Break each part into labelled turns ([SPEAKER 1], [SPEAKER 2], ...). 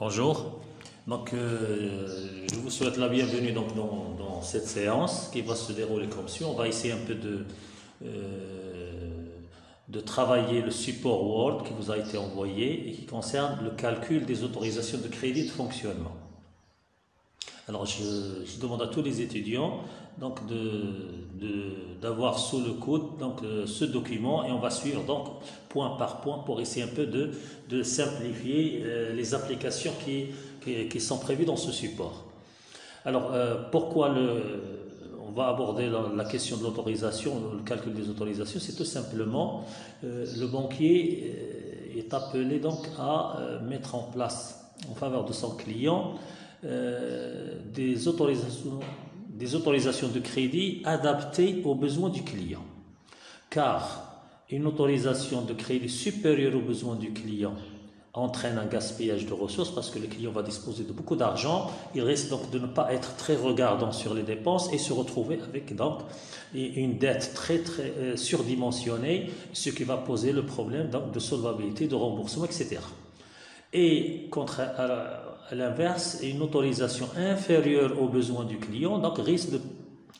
[SPEAKER 1] Bonjour. Je vous souhaite la bienvenue dans cette séance qui va se dérouler comme suit. On va essayer un peu de travailler le support Word qui vous a été envoyé et qui concerne le calcul des autorisations de crédit de fonctionnement. Alors, je demande à tous les étudiants d'avoir sous le coude ce document et on va suivre point par point pour essayer un peu de simplifier les applications qui sont prévues dans ce support. Alors, pourquoi on va aborder la question de l'autorisation, le calcul des autorisations? C'est tout simplement le banquier est appelé à mettre en place en faveur de son client des autorisations de crédit adaptées aux besoins du client. Car une autorisation de crédit supérieure aux besoins du client entraîne un gaspillage de ressources parce que le client va disposer de beaucoup d'argent, il risque donc de ne pas être très regardant sur les dépenses et se retrouver avec une dette très surdimensionnée, ce qui va poser le problème de solvabilité, de remboursement, etc. Et à l'inverse, une autorisation inférieure aux besoins du client risque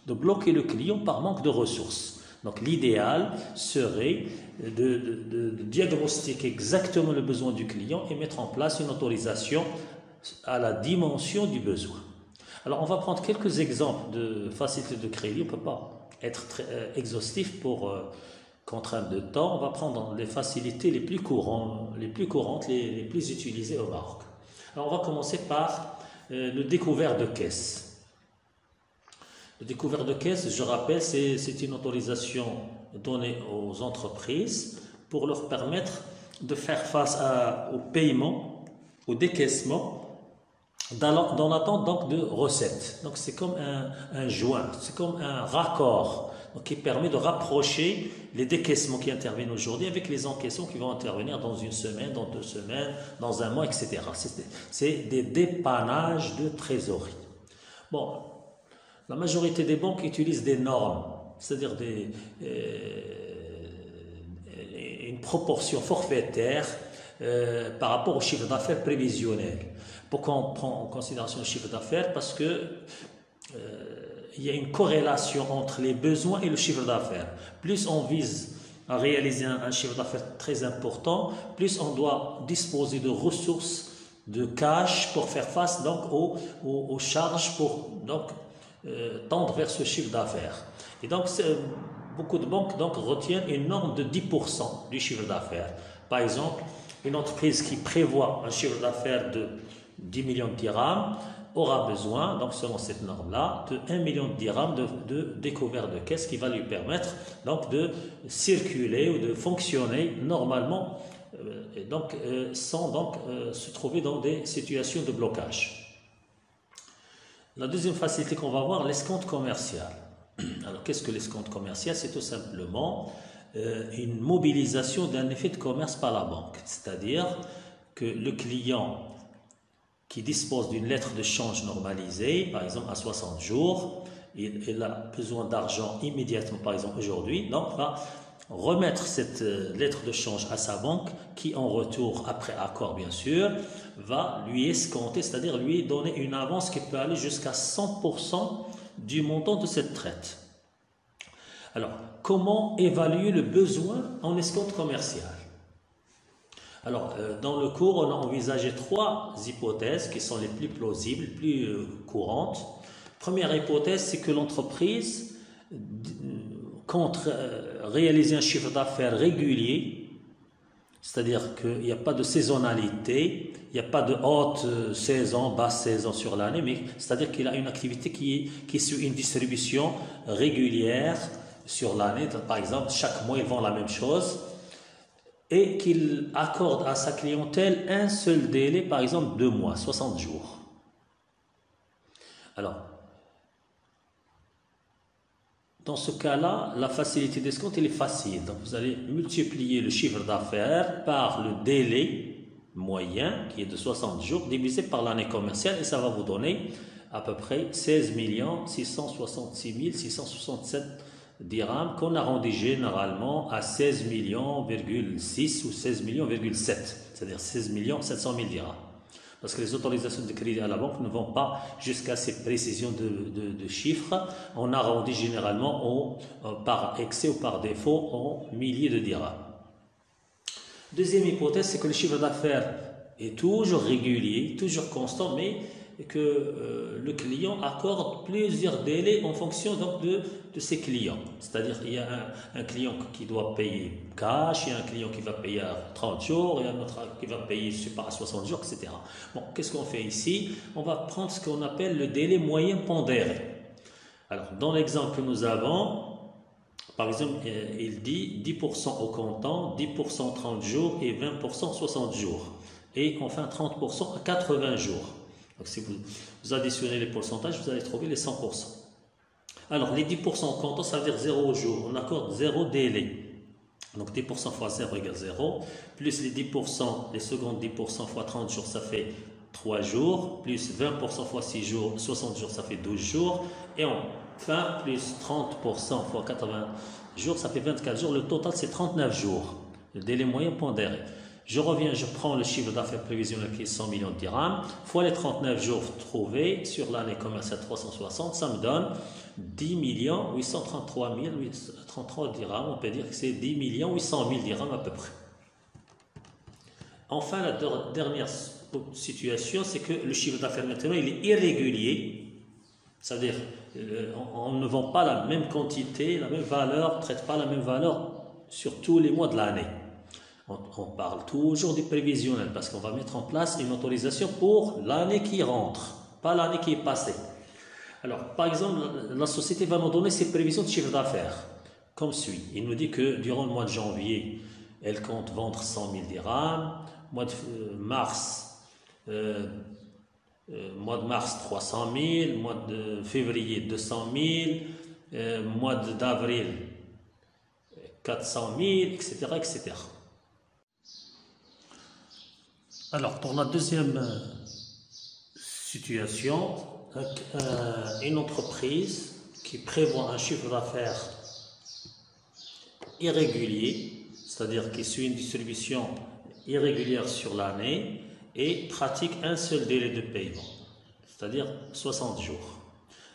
[SPEAKER 1] de bloquer le client par manque de ressources. Donc l'idéal serait de diagnostiquer exactement le besoin du client et mettre en place une autorisation à la dimension du besoin. Alors on va prendre quelques exemples de facilités de crédit. On ne peut pas être très exhaustif pour contrainte de temps. On va prendre les facilités les plus courantes, les plus utilisées au Maroc. Alors on va commencer par le découvert de caisse. Le découvert de caisse, je rappelle, c'est une autorisation donnée aux entreprises pour leur permettre de faire face au paiement, au décaissement, dans l'attente de recettes. Donc c'est comme un joint, c'est comme un raccord qui permet de rapprocher les décaissements qui interviennent aujourd'hui avec les encaissements qui vont intervenir dans une semaine, dans 2 semaines, dans un mois, etc. C'est des dépannages de trésorerie. Bon, la majorité des banques utilisent des normes, c'est-à-dire une proportion forfaitaire par rapport au chiffre d'affaires prévisionnel. Pourquoi on prend en considération le chiffre d'affaires? Parce que il y a une corrélation entre les besoins et le chiffre d'affaires. Plus on vise à réaliser un chiffre d'affaires très important, plus on doit disposer de ressources, de cash pour faire face aux charges pour tendre vers ce chiffre d'affaires. Et beaucoup de banques retiennent une norme de 10% du chiffre d'affaires. Par exemple, une entreprise qui prévoit un chiffre d'affaires de 10 millions de dirhams aura besoin, selon cette norme-là, de 1 million de dirhams de découvert de caisse qui va lui permettre de circuler ou de fonctionner normalement sans se trouver dans des situations de blocage. La deuxième facilité qu'on va voir, l'escompte commercial. Alors, qu'est-ce que l'escompte commercial? C'est tout simplement une mobilisation d'un effet de commerce par la banque. C'est-à-dire que le client qui dispose d'une lettre de change normalisée, par exemple à 60 jours, il a besoin d'argent immédiatement, par exemple aujourd'hui, donc va remettre cette lettre de change à sa banque qui en retour, après accord bien sûr, va lui escompter, c'est-à-dire lui donner une avance qui peut aller jusqu'à 100% du montant de cette traite. Alors, comment évaluer le besoin en escompte commercial? Alors, dans le cours, on a envisagé 3 hypothèses qui sont les plus plausibles, les plus courantes. Première hypothèse, c'est que l'entreprise compte réaliser un chiffre d'affaires régulier, c'est-à-dire qu'il n'y a pas de saisonnalité, il n'y a pas de haute saison, basse saison sur l'année, mais c'est-à-dire qu'il a une activité qui suit une distribution régulière sur l'année. Par exemple, chaque mois, il vend la même chose et qu'il accorde à sa clientèle un seul délai, par exemple 2 mois, 60 jours. Alors, dans ce cas-là, la facilité d'escompte, elle est facile. Donc, vous allez multiplier le chiffre d'affaires par le délai moyen, qui est de 60 jours, divisé par l'année commerciale, et ça va vous donner à peu près 16 666 667 dirhams qu'on arrondit généralement à 16 millions,6 ou 16 millions,7, c'est-à-dire 16 700 000 dirhams. Parce que les autorisations de crédit à la banque ne vont pas jusqu'à ces précisions de chiffres. On arrondit généralement par excès ou par défaut en milliers de dirhams. Deuxième hypothèse, c'est que le chiffre d'affaires est toujours régulier, toujours constant, mais que le client accorde plusieurs délais en fonction donc de ses clients. C'est-à-dire il y a un client qui doit payer cash, il y a un client qui va payer à 30 jours, il y a un autre qui va payer, je ne sais pas, à 60 jours, etc. Bon, qu'est-ce qu'on fait ici? On va prendre ce qu'on appelle le délai moyen pondéré. Alors, dans l'exemple que nous avons, par exemple, il dit 10% au comptant, 10% 30 jours et 20% 60 jours. Et enfin 30% à 80 jours. Donc si vous additionnez les pourcentages, vous allez trouver les 100%. Alors les 10% au comptant, ça veut dire 0 jour. On accorde 0 délai. Donc 10% fois 0 égale 0. Plus les 10%, les secondes 10% fois 30 jours, ça fait 3 jours. Plus 20% fois 6 jours, 60 jours, ça fait 12 jours. Et enfin, plus 30% fois 80 jours, ça fait 24 jours. Le total, c'est 39 jours. Le délai moyen pondéré. Je reviens, je prends le chiffre d'affaires prévisionnel qui est 100 millions de dirhams, fois les 39 jours trouvés sur l'année commerciale 360, ça me donne 10 833 833 dirhams. On peut dire que c'est 10 800 000 dirhams à peu près. Enfin, la dernière situation, c'est que le chiffre d'affaires maintenant, il est irrégulier. C'est-à-dire, on ne vend pas la même quantité, la même valeur, ne traite pas la même valeur sur tous les mois de l'année. On parle toujours du prévisionnel parce qu'on va mettre en place une autorisation pour l'année qui rentre, pas l'année qui est passée. Alors, par exemple, la société va nous donner ses prévisions de chiffre d'affaires comme suit. Il nous dit que durant le mois de janvier, elle compte vendre 100 000 dirhams, mois de mars 300 000, mois de février 200 000, mois d'avril 400 000, etc., etc. Alors, pour la deuxième situation, une entreprise qui prévoit un chiffre d'affaires irrégulier, c'est-à-dire qui suit une distribution irrégulière sur l'année et pratique un seul délai de paiement, c'est-à-dire 60 jours.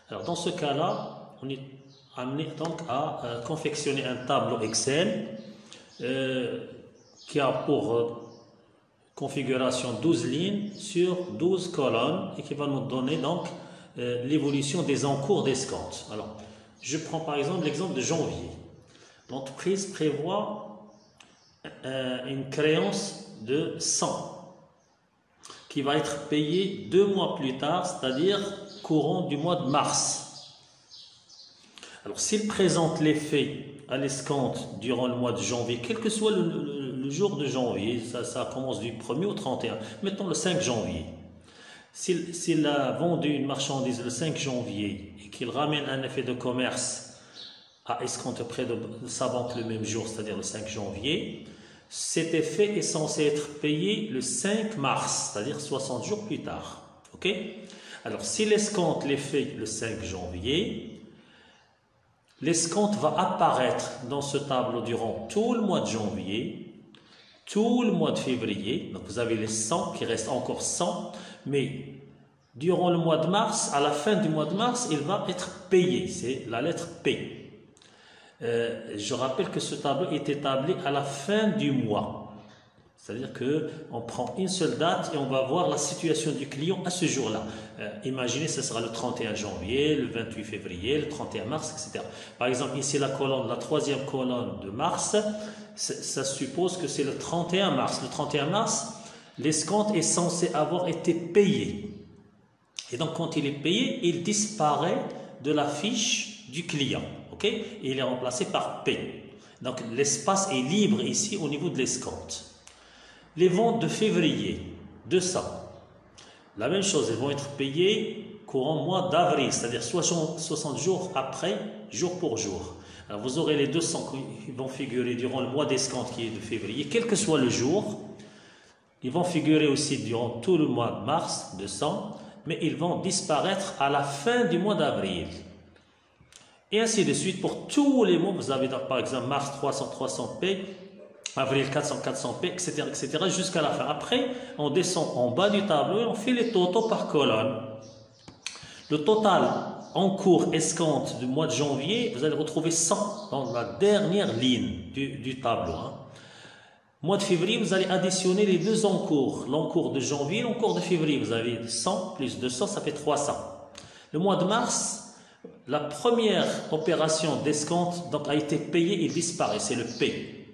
[SPEAKER 1] Alors, dans ce cas-là, on est amené donc à confectionner un tableau Excel qui a pour configuration 12 lignes sur 12 colonnes et qui va nous donner donc l'évolution des encours d'escompte. Alors, je prends par exemple l'exemple de janvier. L'entreprise prévoit une créance de 100 qui va être payée 2 mois plus tard, c'est-à-dire courant du mois de mars. Alors, s'il présente les faits à l'escompte durant le mois de janvier, quel que soit le jour de janvier, ça commence du 1er au 31, mettons le 5 janvier. S'il a vendu une marchandise le 5 janvier et qu'il ramène un effet de commerce à escompte auprès de sa banque le même jour, c'est-à-dire le 5 janvier, cet effet est censé être payé le 5 mars, c'est-à-dire 60 jours plus tard. Ok? Alors, s'il escompte l'effet le 5 janvier, l'escompte va apparaître dans ce tableau durant tout le mois de janvier, tout le mois de février. Donc vous avez les 100 qui restent encore 100, mais durant le mois de mars, à la fin du mois de mars, il va être payé. C'est la lettre P. Je rappelle que ce tableau est établi à la fin du mois. C'est-à-dire qu'on prend une seule date et on va voir la situation du client à ce jour-là. Imaginez, ce sera le 31 janvier, le 28 février, le 31 mars, etc. Par exemple, ici, la troisième colonne de mars, ça suppose que c'est le 31 mars. Le 31 mars, l'escompte est censé avoir été payé. Et donc, quand il est payé, il disparaît de la fiche du client. Okay? Et il est remplacé par P. Donc, l'espace est libre ici au niveau de l'escompte. Les ventes de février, 200. La même chose, elles vont être payées courant mois d'avril, c'est-à-dire 60 jours après, jour pour jour. Alors vous aurez les 200 qui vont figurer durant le mois d'escompte qui est de février, quel que soit le jour. Ils vont figurer aussi durant tout le mois de mars, 200, mais ils vont disparaître à la fin du mois d'avril. Et ainsi de suite, pour tous les mois, vous avez donc par exemple mars 300, 300 P, avril 400, 400P, etc., jusqu'à la fin. Après, on descend en bas du tableau et on fait les totaux par colonne. Le total en cours escompte du mois de janvier, vous allez retrouver 100 dans la dernière ligne du tableau. Mois de février, vous allez additionner les deux encours, l'encours de janvier et l'encours de février. Vous avez 100 plus 200, ça fait 300. Le mois de mars, la première opération d'escompte donc, a été payée et disparaît, c'est le P.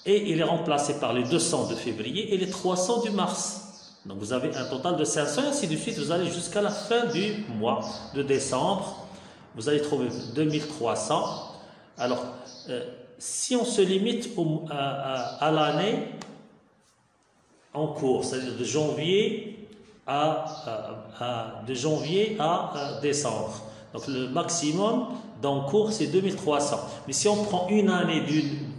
[SPEAKER 1] Et il est remplacé par les 200 de février et les 300 du mars. Donc vous avez un total de 500 et ainsi de suite. Vous allez jusqu'à la fin du mois de décembre. Vous allez trouver 2300. Alors, si on se limite à l'année en cours, c'est-à-dire de janvier à décembre. Donc le maximum d'encours, c'est 2300. Mais si on prend une année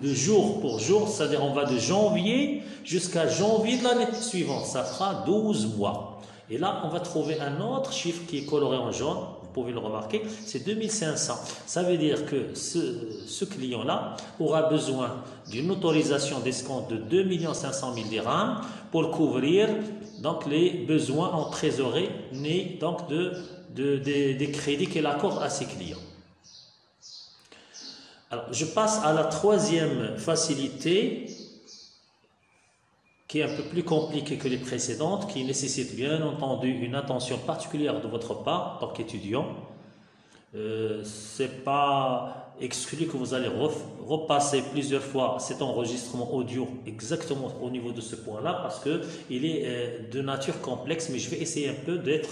[SPEAKER 1] de jour pour jour, c'est-à-dire on va de janvier jusqu'à janvier de l'année suivante, ça fera 12 mois. Et là, on va trouver un autre chiffre qui est coloré en jaune, vous pouvez le remarquer, c'est 2500. Ça veut dire que ce client-là aura besoin d'une autorisation d'escompte de 2 500 000 dirhams pour couvrir donc, les besoins en trésorerie nés donc, des crédits qu'elle accorde à ses clients. Alors, je passe à la troisième facilité qui est un peu plus compliquée que les précédentes, qui nécessite bien entendu une attention particulière de votre part en tant qu'étudiant. Ce n'est pas exclu que vous allez repasser plusieurs fois cet enregistrement audio exactement au niveau de ce point-là parce qu'il est de nature complexe, mais je vais essayer un peu d'être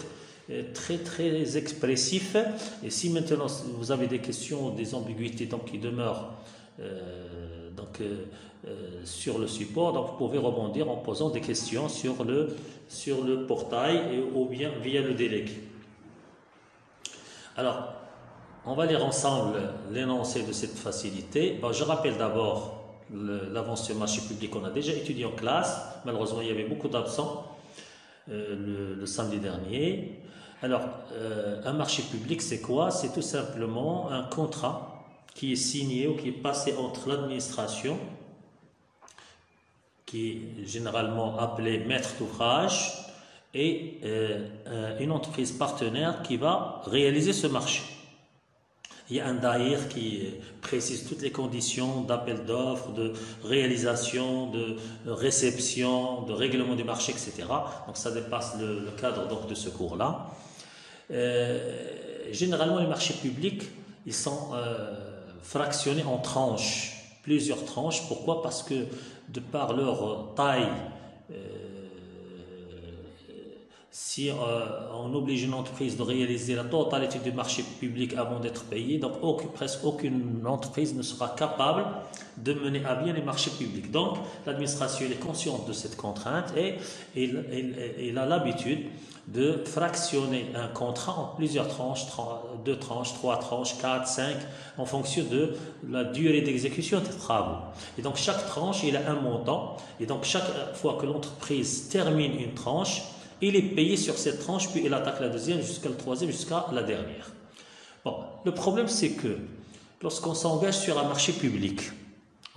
[SPEAKER 1] très expressif. Et si maintenant vous avez des questions, des ambiguïtés donc, qui demeurent sur le support, donc vous pouvez rebondir en posant des questions sur le portail ou bien via le délégué. Alors, on va lire ensemble l'énoncé de cette facilité. Bon, je rappelle d'abord l'avance sur marché public qu'on a déjà étudié en classe. Malheureusement, il y avait beaucoup d'absents le samedi dernier. Alors, un marché public, c'est quoi? C'est tout simplement un contrat qui est signé ou qui est passé entre l'administration, qui est généralement appelée maître d'ouvrage, et une entreprise partenaire qui va réaliser ce marché. Il y a un daïr qui précise toutes les conditions d'appel d'offres, de réalisation, de réception, de règlement du marché, etc. Donc ça dépasse le cadre donc, de ce cours-là. Généralement, les marchés publics, ils sont fractionnés en tranches, plusieurs tranches. Pourquoi? Parce que de par leur taille, si on oblige une entreprise de réaliser la totalité du marché public avant d'être payée, donc presque aucune entreprise ne sera capable de mener à bien les marchés publics. Donc l'administration est consciente de cette contrainte et elle a l'habitude de fractionner un contrat en plusieurs tranches, 2 tranches, 3 tranches, 4, 5, en fonction de la durée d'exécution des travaux. Et donc chaque tranche, il a un montant, et donc chaque fois que l'entreprise termine une tranche, il est payé sur cette tranche, puis il attaque la deuxième, jusqu'à la troisième, jusqu'à la dernière. Bon, le problème c'est que lorsqu'on s'engage sur un marché public,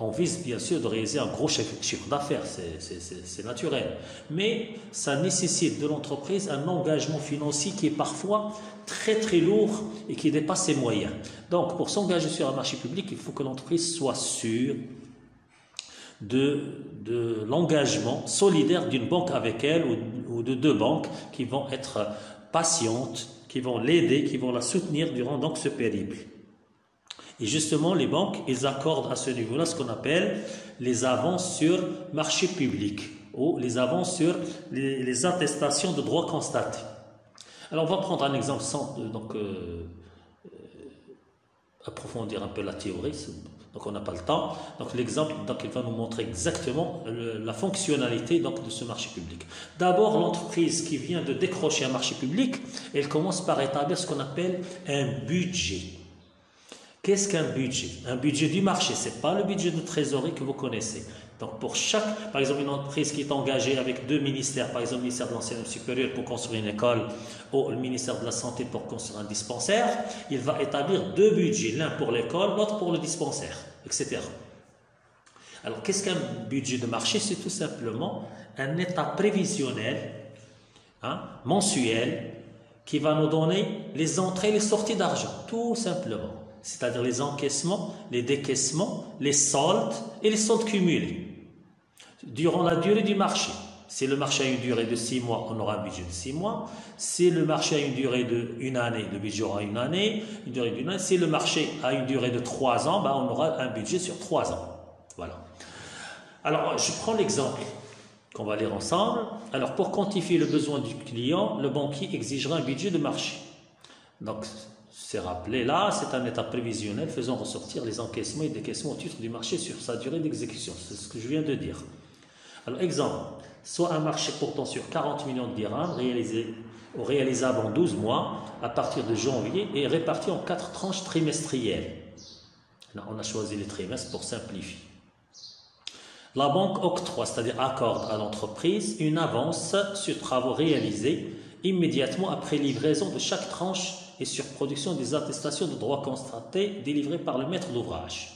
[SPEAKER 1] on vise bien sûr de réaliser un gros chiffre d'affaires, c'est naturel. Mais ça nécessite de l'entreprise un engagement financier qui est parfois très lourd et qui dépasse ses moyens. Donc pour s'engager sur un marché public, il faut que l'entreprise soit sûre de l'engagement solidaire d'une banque avec elle ou de 2 banques qui vont être patientes, qui vont l'aider, qui vont la soutenir durant donc ce périple. Et justement, les banques, ils accordent à ce niveau-là ce qu'on appelle les avances sur marché public ou les avances sur les attestations de droits constatés. Alors, on va prendre un exemple sans approfondir un peu la théorie. Donc on n'a pas le temps. Donc l'exemple, il va nous montrer exactement la fonctionnalité donc, de ce marché public. D'abord, l'entreprise qui vient de décrocher un marché public, elle commence par établir ce qu'on appelle un budget. Qu'est-ce qu'un budget? Un budget du marché, ce n'est pas le budget de trésorerie que vous connaissez. Donc pour chaque, par exemple une entreprise qui est engagée avec 2 ministères, par exemple le ministère de l'enseignement supérieur pour construire une école ou le ministère de la santé pour construire un dispensaire, il va établir 2 budgets, l'un pour l'école, l'autre pour le dispensaire, etc. Alors, qu'est-ce qu'un budget de marché? C'est tout simplement un état prévisionnel, mensuel, qui va nous donner les entrées et les sorties d'argent, tout simplement. C'est-à-dire les encaissements, les décaissements, les soldes et les soldes cumulés durant la durée du marché. Si le marché a une durée de 6 mois, on aura un budget de 6 mois. Si le marché a une durée d'une année, le budget aura une année, une durée d'une année. Si le marché a une durée de 3 ans, on aura un budget sur 3 ans. Voilà. Alors, je prends l'exemple qu'on va lire ensemble. Alors, pour quantifier le besoin du client, le banquier exigera un budget de marché. Donc, c'est rappelé là, c'est un état prévisionnel faisant ressortir les encaissements et décaissements au titre du marché sur sa durée d'exécution. C'est ce que je viens de dire. Alors, exemple, soit un marché portant sur 40 millions de dirhams réalisable en 12 mois à partir de janvier et réparti en 4 tranches trimestrielles. Là, on a choisi les trimestres pour simplifier. La banque octroie, c'est-à-dire accorde à l'entreprise une avance sur travaux réalisés immédiatement après livraison de chaque tranche et sur production des attestations de droits constatés délivrées par le maître d'ouvrage.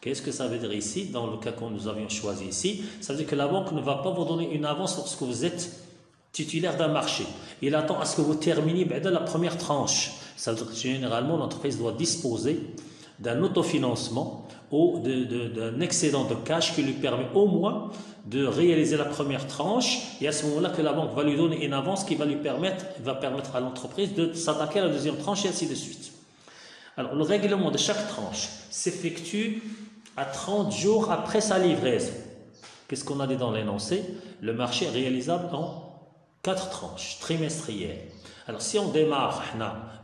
[SPEAKER 1] Qu'est-ce que ça veut dire ici? Dans le cas que nous avions choisi ici, ça veut dire que la banque ne va pas vous donner une avance lorsque vous êtes titulaire d'un marché. Il attend à ce que vous terminiez la première tranche. Ça veut dire que généralement l'entreprise doit disposer d'un autofinancement ou d'un excédent de cash qui lui permet au moins de réaliser la première tranche, et à ce moment-là que la banque va lui donner une avance qui va permettre à l'entreprise de s'attaquer à la deuxième tranche et ainsi de suite. Alors le règlement de chaque tranche s'effectue à 30 jours après sa livraison. Qu'est-ce qu'on a dit dans l'énoncé? Le marché est réalisable en 4 tranches trimestrielles. Alors si on démarre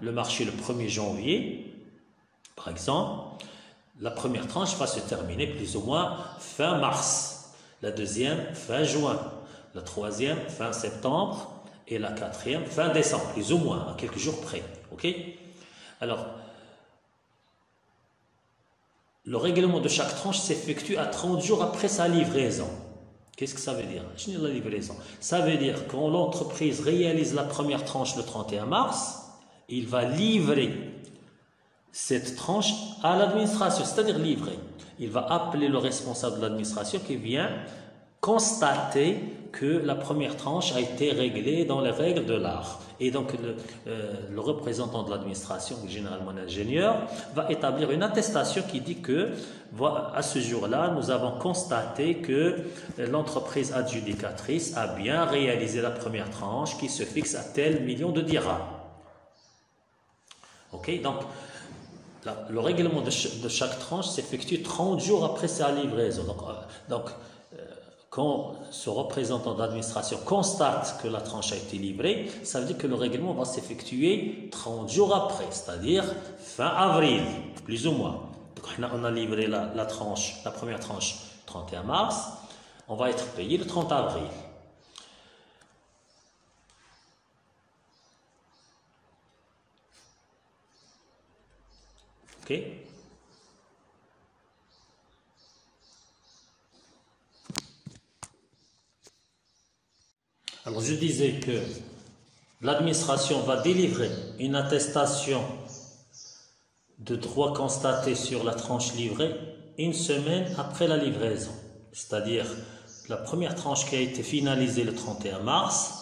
[SPEAKER 1] le marché le 1er janvier, par exemple, la première tranche va se terminer plus ou moins fin mars, la deuxième fin juin, la troisième fin septembre et la quatrième fin décembre, plus ou moins, à quelques jours près. Ok? Alors, le règlement de chaque tranche s'effectue à 30 jours après sa livraison. Qu'est-ce que ça veut dire? La livraison. Ça veut dire que quand l'entreprise réalise la première tranche le 31 mars, il va livrer cette tranche à l'administration, c'est-à-dire livrer. Il va appeler le responsable de l'administration qui vient constater que la première tranche a été réglée dans les règles de l'art. Et donc le représentant de l'administration, généralement l'ingénieur, va établir une attestation qui dit que à ce jour-là, nous avons constaté que l'entreprise adjudicatrice a bien réalisé la première tranche qui se fixe à tel million de dirhams. Ok, donc le règlement de chaque tranche s'effectue 30 jours après sa livraison. Quand ce représentant d'administration constate que la tranche a été livrée, ça veut dire que le règlement va s'effectuer 30 jours après, c'est-à-dire fin avril, plus ou moins. Donc, on a livré la première tranche 31 mars, on va être payé le 30 avril. Ok? Alors je disais que l'administration va délivrer une attestation de droit constaté sur la tranche livrée une semaine après la livraison. C'est-à-dire la première tranche qui a été finalisée le 31 mars,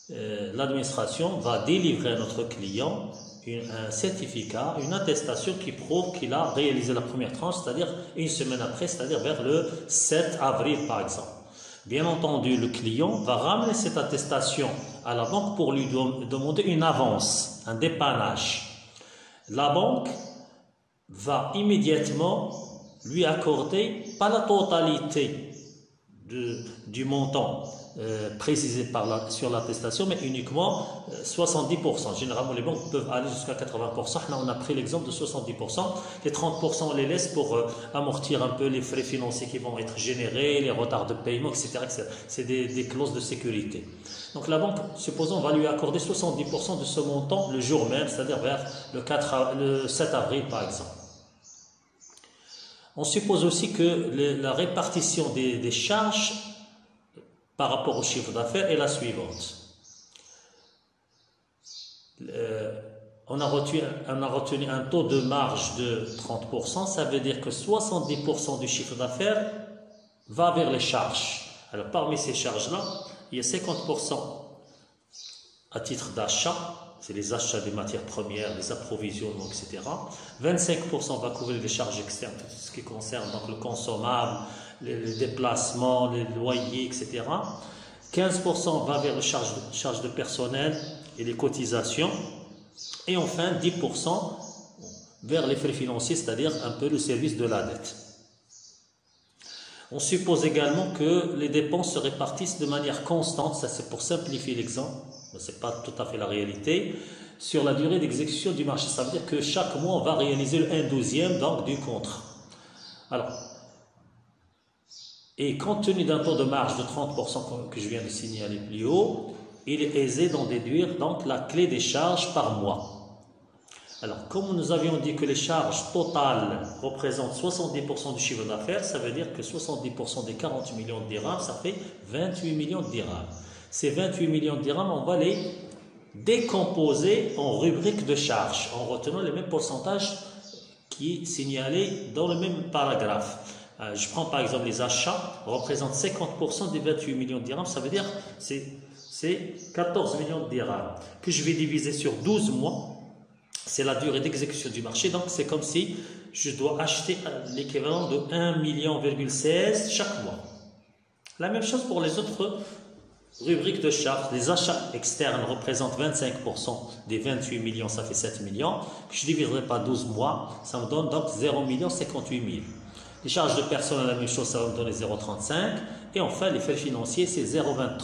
[SPEAKER 1] l'administration va délivrer à notre client un certificat, une attestation qui prouve qu'il a réalisé la première tranche, c'est-à-dire une semaine après, c'est-à-dire vers le 7 avril par exemple. Bien entendu, le client va ramener cette attestation à la banque pour lui demander une avance, un dépannage. La banque va immédiatement lui accorder pas la totalité du montant précisé sur l'attestation, mais uniquement 70%. Généralement, les banques peuvent aller jusqu'à 80%. Là, on a pris l'exemple de 70%. Les 30%, on les laisse pour amortir un peu les frais financiers qui vont être générés, les retards de paiement, etc. C'est des clauses de sécurité. Donc, la banque, supposons, va lui accorder 70% de ce montant le jour même, c'est-à-dire vers le 7 avril, par exemple. On suppose aussi que la répartition des charges par rapport au chiffre d'affaires est la suivante. On a retenu un taux de marge de 30%, ça veut dire que 70% du chiffre d'affaires va vers les charges. Alors parmi ces charges-là, il y a 50% à titre d'achat, c'est les achats des matières premières, les approvisionnements, etc. 25% va couvrir les charges externes, tout ce qui concerne donc le consommable, les déplacements, les loyers, etc. 15% va vers les charges de personnel et les cotisations. Et enfin 10% vers les frais financiers, c'est-à-dire un peu le service de la dette. On suppose également que les dépenses se répartissent de manière constante, ça c'est pour simplifier l'exemple, mais ce n'est pas tout à fait la réalité, sur la durée d'exécution du marché. Ça veut dire que chaque mois, on va réaliser le 1/12 donc, du contrat. Alors, et compte tenu d'un taux de marge de 30% que je viens de signaler plus haut, il est aisé d'en déduire donc la clé des charges par mois. Alors, comme nous avions dit que les charges totales représentent 70% du chiffre d'affaires, ça veut dire que 70% des 40 millions de dirhams, ça fait 28 millions de dirhams. Ces 28 millions de dirhams, on va les décomposer en rubriques de charges, en retenant les mêmes pourcentages qui est signalé dans le même paragraphe. Je prends par exemple les achats, représentent 50% des 28 millions de dirhams, ça veut dire que c'est 14 millions de dirhams, que je vais diviser sur 12 mois. C'est la durée d'exécution du marché, donc c'est comme si je dois acheter l'équivalent de 1,16 million chaque mois. La même chose pour les autres rubriques de charges. Les achats externes représentent 25% des 28 millions, ça fait 7 millions, que je diviserai par 12 mois, ça me donne donc 0,58 million. Les charges de personnel, la même chose, ça va me donner 0,35. Et enfin, les frais financiers, c'est 0,23.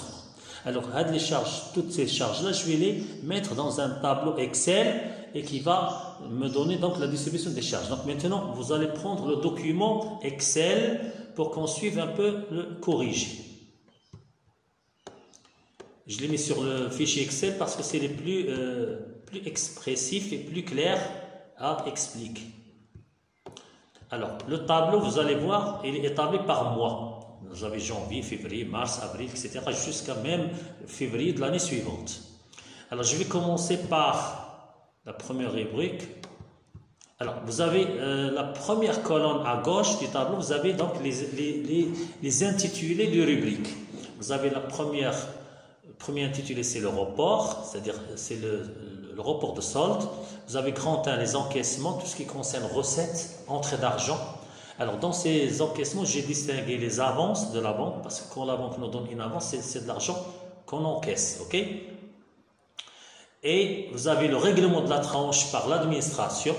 [SPEAKER 1] Alors, les charges, toutes ces charges-là, je vais les mettre dans un tableau Excel et qui va me donner donc la distribution des charges. Donc maintenant, vous allez prendre le document Excel pour qu'on suive un peu le corriger. Je l'ai mis sur le fichier Excel parce que c'est les plus expressif et plus clair à expliquer. Alors, le tableau, vous allez voir, il est établi par mois. Vous avez janvier, février, mars, avril, etc. jusqu'à même février de l'année suivante. Alors, je vais commencer par la première rubrique. Alors, vous avez la première colonne à gauche du tableau, vous avez donc les intitulés de rubriques. Vous avez le premier intitulé, c'est le report, c'est-à-dire c'est le report de solde. Vous avez grand 1, les encaissements, tout ce qui concerne recettes, entrée d'argent. Alors, dans ces encaissements, j'ai distingué les avances de la banque, parce que quand la banque nous donne une avance, c'est de l'argent qu'on encaisse, ok? Et vous avez le règlement de la tranche par l'administration.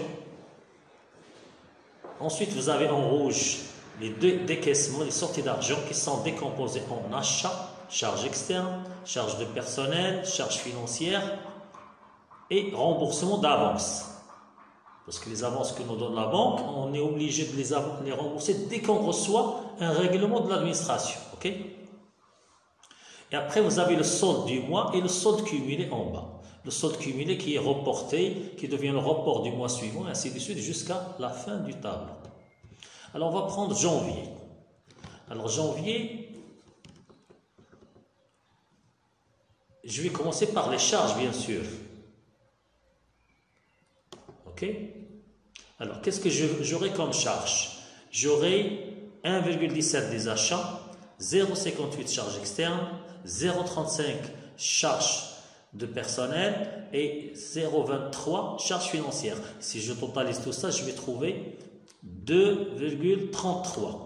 [SPEAKER 1] Ensuite, vous avez en rouge les deux décaissements, les sorties d'argent qui sont décomposés en achats, charges externes, charges de personnel, charges financières et remboursement d'avances. Parce que les avances que nous donne la banque, on est obligé de les rembourser dès qu'on reçoit un règlement de l'administration. Ok? Et après, vous avez le solde du mois et le solde cumulé en bas. Le solde cumulé qui est reporté, qui devient le report du mois suivant, et ainsi de suite, jusqu'à la fin du tableau. Alors, on va prendre janvier. Alors, janvier, je vais commencer par les charges, bien sûr. Ok? Alors, qu'est-ce que j'aurai comme charge? J'aurai 1,17 des achats, 0,58 charges externes, 0,35 charges de personnel et 0,23 charges financières. Si je totalise tout ça, je vais trouver 2,33.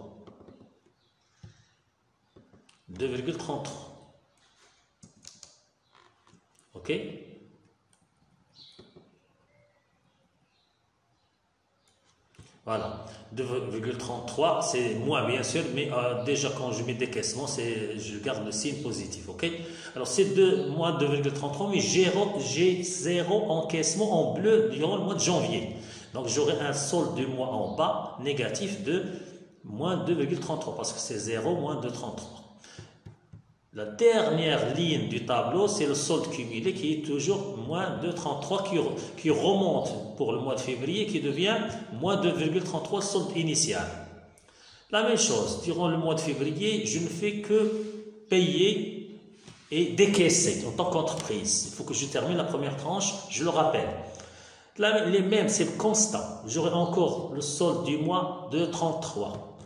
[SPEAKER 1] 2,33. Ok? Voilà, 2,33, c'est moins bien sûr, mais déjà quand je mets décaissement, je garde le signe positif, ok? Alors c'est moins 2,33, mais j'ai 0 encaissement en bleu durant le mois de janvier. Donc j'aurai un solde du mois en bas négatif de moins 2,33, parce que c'est 0 moins 2,33. La dernière ligne du tableau, c'est le solde cumulé qui est toujours moins 2,33 qui remonte pour le mois de février qui devient moins 2,33 solde initial. La même chose, durant le mois de février, je ne fais que payer et décaisser en tant qu'entreprise. Il faut que je termine la première tranche, je le rappelle. Là, les mêmes, c'est constant. J'aurai encore le solde du mois de 33.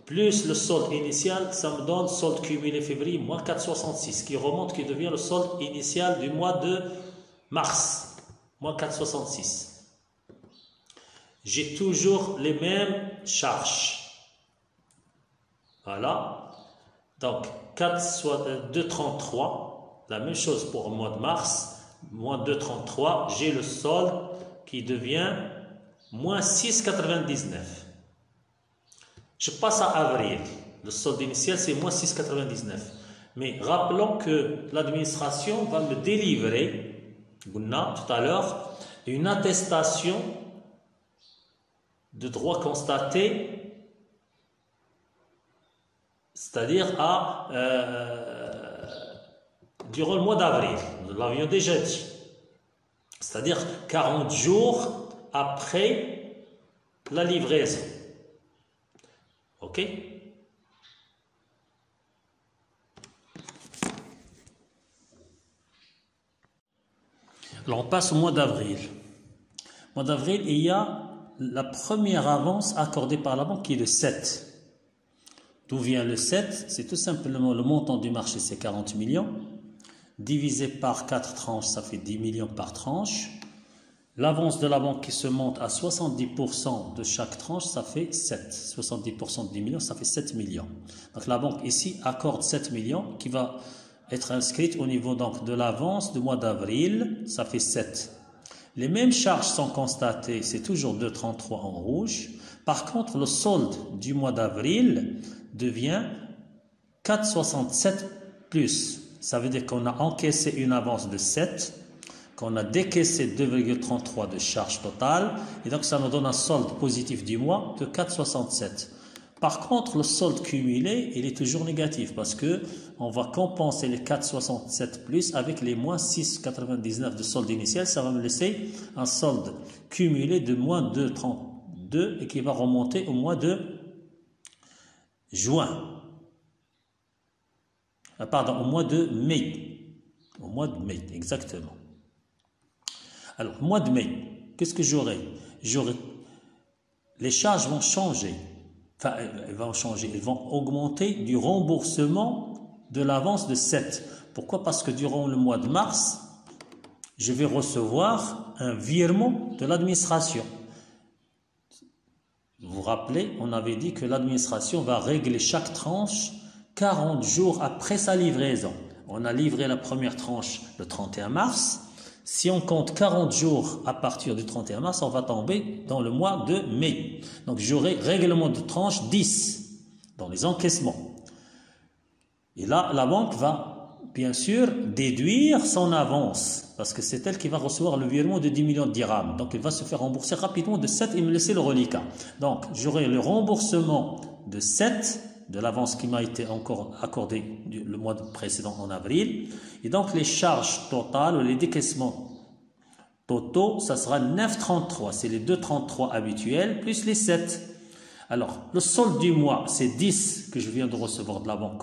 [SPEAKER 1] plus le solde initial, ça me donne solde cumulé février, moins 4,66, qui remonte, qui devient le solde initial du mois de mars, moins 4,66. J'ai toujours les mêmes charges. Voilà. Donc, 2,33, la même chose pour le mois de mars, moins 2,33, j'ai le solde qui devient moins 6,99. Je passe à avril. Le solde initial, c'est moins 6,99. Mais rappelons que l'administration va me délivrer, tout à l'heure, une attestation de droit constaté, c'est-à-dire durant le mois d'avril. Nous l'avions déjà dit. C'est-à-dire 40 jours après la livraison. OK? Alors on passe au mois d'avril. Au mois d'avril, il y a la première avance accordée par la banque qui est le 7. D'où vient le 7? C'est tout simplement le montant du marché, c'est 40 millions. Divisé par 4 tranches, ça fait 10 millions par tranche. L'avance de la banque qui se monte à 70% de chaque tranche, ça fait 7. 70% de 10 millions, ça fait 7 millions. Donc la banque ici accorde 7 millions qui va être inscrite au niveau donc de l'avance du mois d'avril, ça fait 7. Les mêmes charges sont constatées, c'est toujours 2,33 en rouge. Par contre, le solde du mois d'avril devient 4,67 plus. Ça veut dire qu'on a encaissé une avance de 7, qu'on a décaissé 2,33 de charge totale, et donc ça nous donne un solde positif du mois de 4,67. Par contre, le solde cumulé, il est toujours négatif parce que on va compenser les 4,67 plus avec les moins 6,99 de solde initial. Ça va me laisser un solde cumulé de moins 2,32 et qui va remonter au mois de juin. Pardon, au mois de mai. Au mois de mai, exactement. Alors, mois de mai, qu'est-ce que j'aurai? Les charges vont changer. Enfin, elles vont augmenter du remboursement de l'avance de 7. Pourquoi? Parce que durant le mois de mars, je vais recevoir un virement de l'administration. Vous vous rappelez, on avait dit que l'administration va régler chaque tranche 40 jours après sa livraison. On a livré la première tranche le 31 mars. Si on compte 40 jours à partir du 31 mars, on va tomber dans le mois de mai. Donc j'aurai règlement de tranche 10 dans les encaissements. Et là, la banque va bien sûr déduire son avance parce que c'est elle qui va recevoir le virement de 10 millions de dirhams. Donc elle va se faire rembourser rapidement de 7 et me laisser le reliquat. Donc j'aurai le remboursement de 7 de l'avance qui m'a été encore accordée le mois précédent en avril. Et donc les charges totales, les décaissements totaux, ça sera 9,33. C'est les 2,33 habituels plus les 7. Alors, le solde du mois, c'est 10 que je viens de recevoir de la banque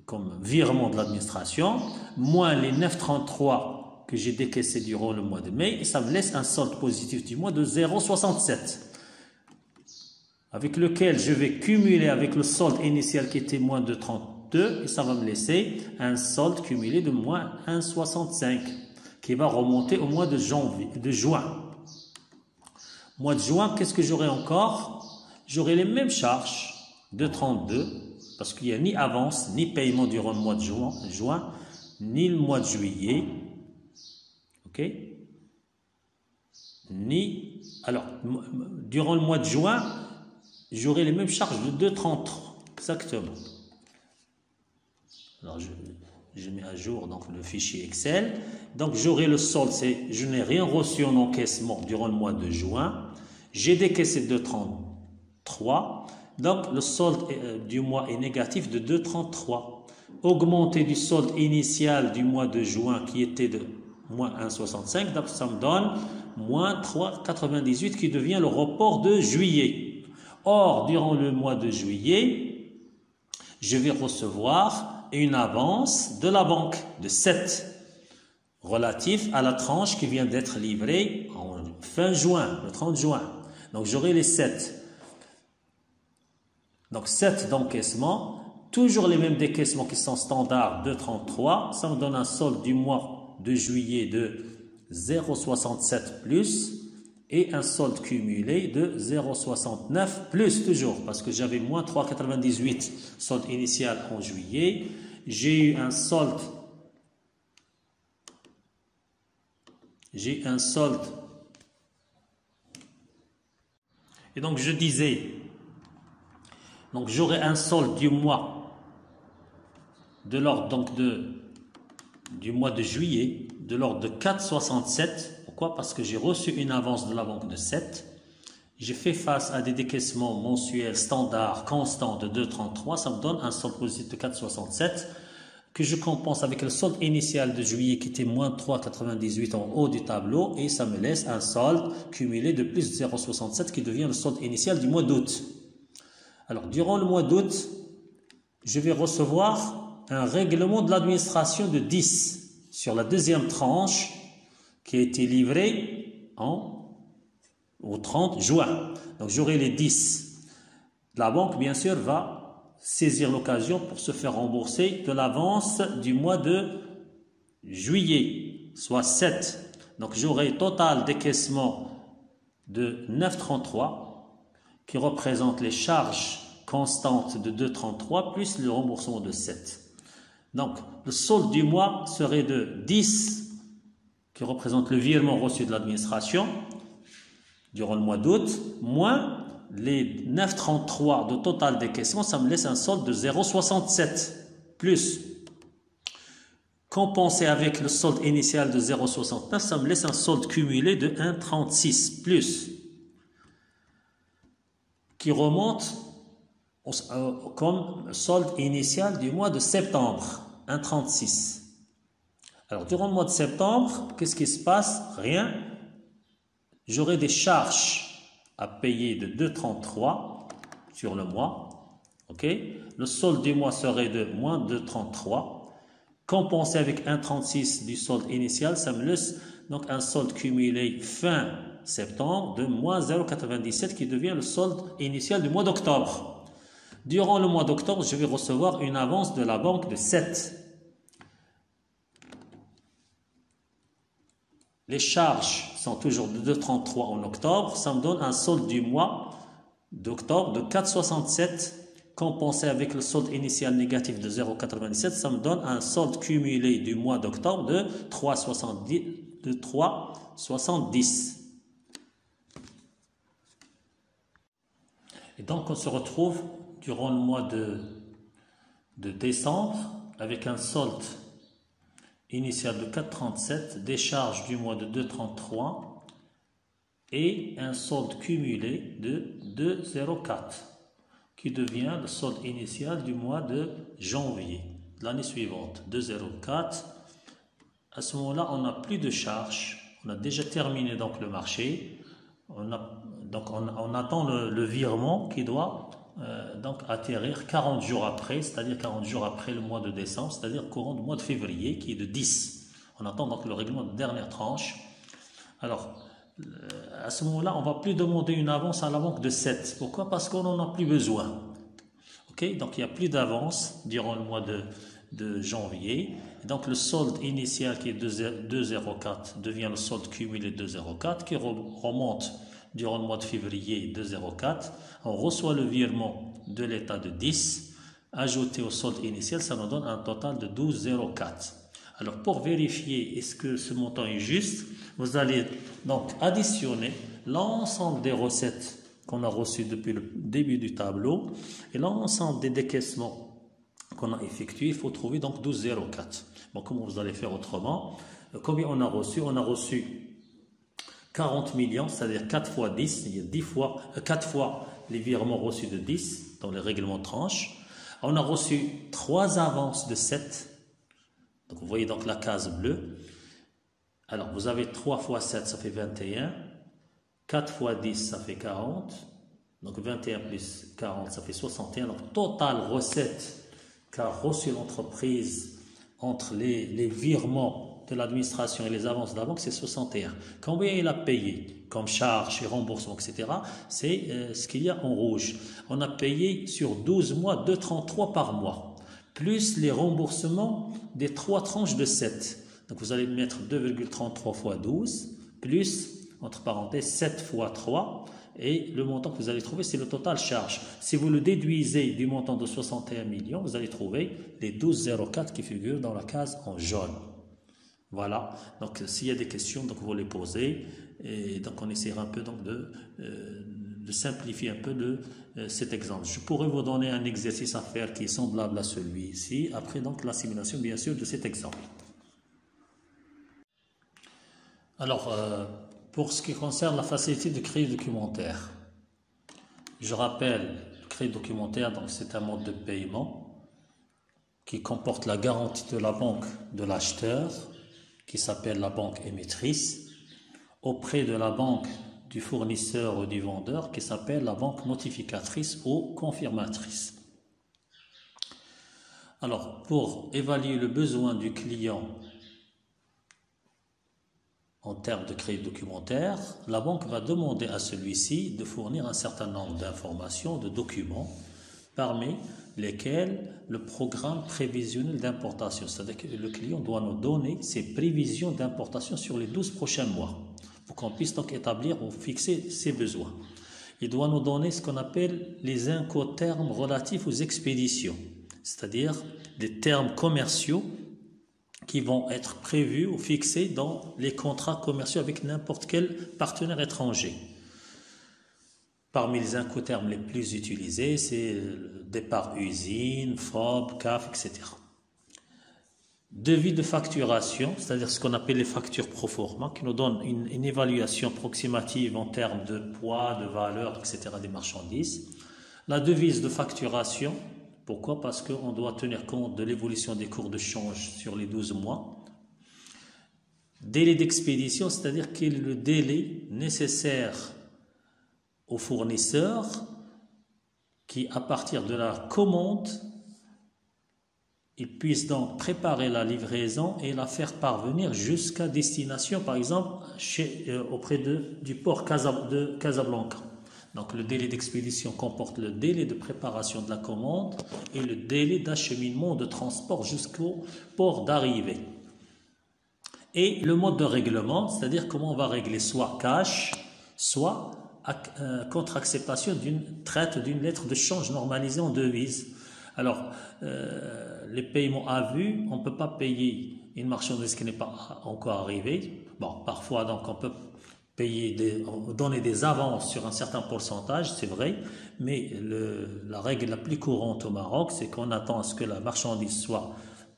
[SPEAKER 1] comme virement de l'administration, moins les 9,33 que j'ai décaissés durant le mois de mai, et ça me laisse un solde positif du mois de 0,67. Avec lequel je vais cumuler avec le solde initial qui était moins de 32 et ça va me laisser un solde cumulé de moins 1,65 qui va remonter au mois de juin. Mois de juin, qu'est-ce que j'aurai encore? J'aurai les mêmes charges de 32 parce qu'il n'y a ni avance ni paiement durant le mois de juin ni le mois de juillet. OK? Alors, durant le mois de juin, j'aurai les mêmes charges de 2,33, exactement. Alors, je mets à jour donc, le fichier Excel. Donc, j'aurai le solde, je n'ai rien reçu en encaissement durant le mois de juin. J'ai décaissé 2,33. Donc, le solde du mois est négatif de 2,33. Augmenté du solde initial du mois de juin qui était de moins 1,65. Donc, ça me donne moins 3,98 qui devient le report de juillet. Or, durant le mois de juillet, je vais recevoir une avance de la banque de 7 relatif à la tranche qui vient d'être livrée en fin juin, le 30 juin. Donc, j'aurai les 7. Donc 7 d'encaissement, toujours les mêmes décaissements qui sont standards de 33. Ça me donne un solde du mois de juillet de 0,67 plus et un solde cumulé de 0,69 plus toujours parce que j'avais moins 3,98 solde initial en juillet. J'ai eu un solde. Et donc je disais, donc j'aurai un solde du mois de l'ordre donc du mois de juillet de l'ordre de 4,67. Pourquoi? Parce que j'ai reçu une avance de la banque de 7. J'ai fait face à des décaissements mensuels standards constants de 2,33. Ça me donne un solde positif de 4,67 que je compense avec le solde initial de juillet qui était moins 3,98 en haut du tableau et ça me laisse un solde cumulé de plus de 0,67 qui devient le solde initial du mois d'août. Alors, durant le mois d'août, je vais recevoir un règlement de l'administration de 10 sur la deuxième tranche qui a été livrée au 30 juin. Donc, j'aurai les 10. La banque, bien sûr, va saisir l'occasion pour se faire rembourser de l'avance du mois de juillet, soit 7. Donc, j'aurai total décaissement de 9,33 qui représente les charges constantes de 2,33 plus le remboursement de 7. Donc, le solde du mois serait de 10 qui représente le virement reçu de l'administration durant le mois d'août, moins les 9,33 de total décaissement, ça me laisse un solde de 0,67 plus compensé avec le solde initial de 0,69, ça me laisse un solde cumulé de 1,36 plus qui remonte comme solde initial du mois de septembre, 1,36. Alors, durant le mois de septembre, qu'est-ce qui se passe? Rien. J'aurai des charges à payer de 2,33 sur le mois. Ok? Le solde du mois serait de moins 2,33. Compensé avec 1,36 du solde initial, ça me laisse donc un solde cumulé fin septembre de moins 0,97 qui devient le solde initial du mois d'octobre. Durant le mois d'octobre, je vais recevoir une avance de la banque de 7. Les charges sont toujours de 2,33 en octobre. Ça me donne un solde du mois d'octobre de 4,67 compensé avec le solde initial négatif de 0,97. Ça me donne un solde cumulé du mois d'octobre de 3,70. Et donc on se retrouve durant le mois de décembre avec un solde initial de 4,37, des charges du mois de 2,33 et un solde cumulé de 2,04 qui devient le solde initial du mois de janvier de l'année suivante, 2,04. À ce moment-là, on n'a plus de charges, on a déjà terminé donc le marché, on attend le virement qui doit donc atterrir 40 jours après, c'est-à-dire 40 jours après le mois de décembre, c'est-à-dire courant du mois de février qui est de 10. On attend donc le règlement de dernière tranche. Alors, à ce moment-là, on ne va plus demander une avance à la banque de 7. Pourquoi? Parce qu'on n'en a plus besoin. Ok? Donc, il n'y a plus d'avance durant le mois de janvier. Et donc, le solde initial qui est 2,04 devient le solde cumulé de 2,04 qui remonte durant le mois de février 2,04. On reçoit le virement de l'état de 10. Ajouté au solde initial, ça nous donne un total de 12,04. Alors, pour vérifier est-ce que ce montant est juste, vous allez donc additionner l'ensemble des recettes qu'on a reçues depuis le début du tableau et l'ensemble des décaissements qu'on a effectués. Il faut trouver donc 12,04. Bon, comment vous allez faire autrement? Combien on a reçu? On a reçu 40 millions, c'est-à-dire 4 fois 10, il y a 4 fois les virements reçus de 10 dans les règlements de tranche. On a reçu 3 avances de 7. Donc, vous voyez donc la case bleue. Alors, vous avez 3 fois 7, ça fait 21. 4 fois 10, ça fait 40. Donc, 21 plus 40, ça fait 61. Donc, total recette qu'a reçu l'entreprise entre les virements de l'administration et les avances de la banque, c'est 61. Combien il a payé comme charges et remboursements, etc. C'est ce qu'il y a en rouge. On a payé sur 12 mois 2,33 par mois, plus les remboursements des 3 tranches de 7. Donc vous allez mettre 2,33 fois 12, plus, entre parenthèses, 7 fois 3, et le montant que vous allez trouver, c'est le total charge. Si vous le déduisez du montant de 61 millions, vous allez trouver les 12,04 qui figurent dans la case en jaune. Voilà, donc s'il y a des questions, donc vous les posez, et donc on essaiera un peu donc de simplifier un peu cet exemple. Je pourrais vous donner un exercice à faire qui est semblable à celui-ci, après donc la simulation bien sûr de cet exemple. Alors, pour ce qui concerne la facilité de crédit documentaire, je rappelle, le crédit documentaire, donc c'est un mode de paiement qui comporte la garantie de la banque de l'acheteur, qui s'appelle la banque émettrice, auprès de la banque du fournisseur ou du vendeur, qui s'appelle la banque notificatrice ou confirmatrice. Alors, pour évaluer le besoin du client en termes de crédit documentaire, la banque va demander à celui-ci de fournir un certain nombre d'informations, de documents, parmi lesquels le programme prévisionnel d'importation. C'est-à-dire que le client doit nous donner ses prévisions d'importation sur les 12 prochains mois, pour qu'on puisse donc établir ou fixer ses besoins. Il doit nous donner ce qu'on appelle les incoterms relatifs aux expéditions, c'est-à-dire des termes commerciaux qui vont être prévus ou fixés dans les contrats commerciaux avec n'importe quel partenaire étranger. Parmi les incoterms les plus utilisés, c'est le départ usine, FOB, CAF, etc. Devis de facturation, c'est-à-dire ce qu'on appelle les factures pro forma, qui nous donnent une évaluation approximative en termes de poids, de valeur, etc. des marchandises. La devise de facturation, pourquoi? Parce qu'on doit tenir compte de l'évolution des cours de change sur les 12 mois. Délai d'expédition, c'est-à-dire quel est le délai nécessaire au fournisseur qui, à partir de la commande, il puisse donc préparer la livraison et la faire parvenir jusqu'à destination, par exemple, auprès du port de Casablanca. Donc le délai d'expédition comporte le délai de préparation de la commande et le délai d'acheminement de transport jusqu'au port d'arrivée. Et le mode de règlement, c'est-à-dire comment on va régler soit cash, soit contre acceptation d'une traite d'une lettre de change normalisée en devise. Alors, les paiements à vue, on ne peut pas payer une marchandise qui n'est pas encore arrivée. Bon, parfois, donc, on peut donner des avances sur un certain pourcentage, c'est vrai, mais la règle la plus courante au Maroc, c'est qu'on attend à ce que la marchandise soit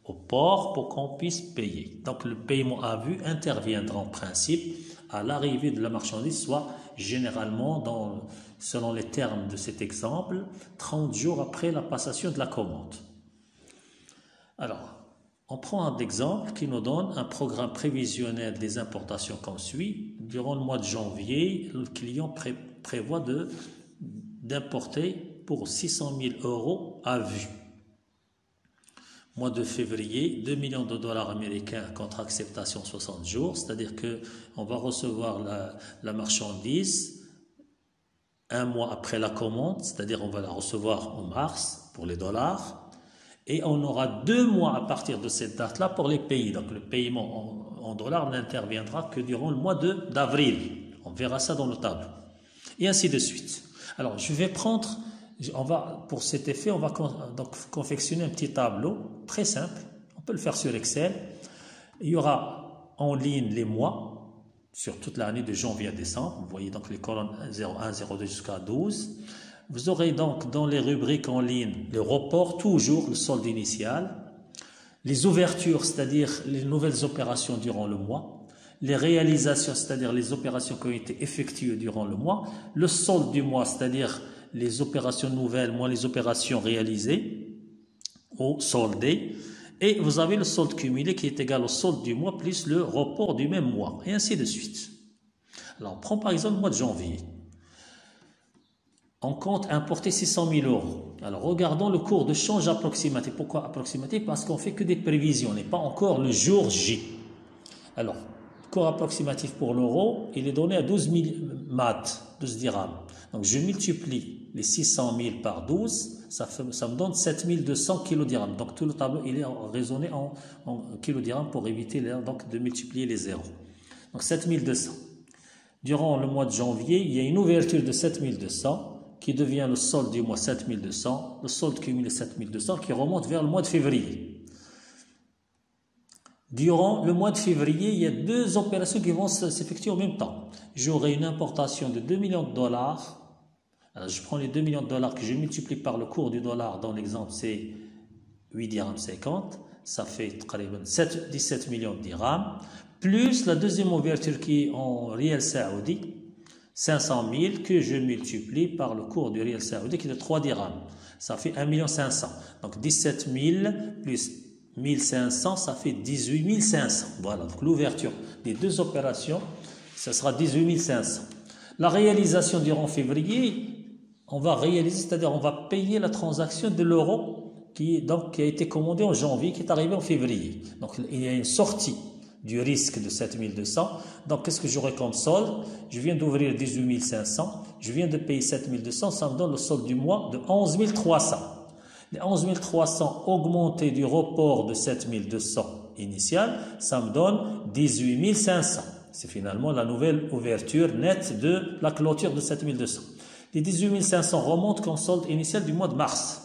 [SPEAKER 1] au port pour qu'on puisse payer. Donc, le paiement à vue interviendra en principe à l'arrivée de la marchandise, soit généralement, selon les termes de cet exemple, 30 jours après la passation de la commande. Alors, on prend un exemple qui nous donne un programme prévisionnel des importations comme suit. Durant le mois de janvier, le client prévoit d'importer pour 600 000 € à vue. Mois de février, 2 millions de dollars américains contre acceptation 60 jours, c'est-à-dire qu'on va recevoir la marchandise un mois après la commande, c'est-à-dire on va la recevoir en mars pour les dollars, et on aura 2 mois à partir de cette date-là pour les pays. Donc le paiement en dollars n'interviendra que durant le mois d'avril. On verra ça dans le tableau. Et ainsi de suite. Alors je vais prendre... pour cet effet, on va donc confectionner un petit tableau très simple. On peut le faire sur Excel. Il y aura en ligne les mois sur toute l'année de janvier à décembre. Vous voyez donc les colonnes 01, 02 jusqu'à 12. Vous aurez donc dans les rubriques en ligne le report, toujours le solde initial, les ouvertures, c'est-à-dire les nouvelles opérations durant le mois, les réalisations, c'est-à-dire les opérations qui ont été effectuées durant le mois, le solde du mois, c'est-à-dire les opérations nouvelles moins les opérations réalisées ou soldées, et vous avez le solde cumulé qui est égal au solde du mois plus le report du même mois, et ainsi de suite. Alors, on prend par exemple le mois de janvier. On compte importer 600 000 €. Alors, regardons le cours de change approximatif. Pourquoi approximatif? Parce qu'on ne fait que des prévisions, on n'est pas encore le jour J. Alors, cours approximatif pour l'euro, il est donné à 12 000 mat, 12 dirhams. Donc, je multiplie les 600 000 par 12, ça me donne 7200 kd. Donc, tout le tableau, il est raisonné en kd pour éviter donc, de multiplier les zéros. Donc, 7200. Durant le mois de janvier, il y a une ouverture de 7200 qui devient le solde du mois 7200, le solde cumulé 7200 qui remonte vers le mois de février. Durant le mois de février, il y a deux opérations qui vont s'effectuer en même temps. J'aurai une importation de 2 millions de dollars. Alors, je prends les 2 millions de dollars que je multiplie par le cours du dollar. Dans l'exemple, c'est 8 dirhams 50. Ça fait 17 millions de dirhams. Plus la deuxième ouverture qui est en rial saoudi, 500 000, que je multiplie par le cours du rial saoudi qui est de 3 dirhams. Ça fait 1 500 000. Donc 17 000 plus 1500, ça fait 18 500. Voilà, donc l'ouverture des deux opérations, ce sera 18 500. La réalisation durant février, on va réaliser, c'est-à-dire on va payer la transaction de l'euro qui a été commandé en janvier, qui est arrivé en février. Donc il y a une sortie du risque de 7200. Donc qu'est-ce que j'aurai comme solde? Je viens d'ouvrir 18 500, je viens de payer 7200, ça me donne le solde du mois de 11 300. Les 11 300 augmentés du report de 7200 initial, ça me donne 18 500. C'est finalement la nouvelle ouverture nette de la clôture de 7200. Les 18 500 remontent comme solde initial du mois de mars.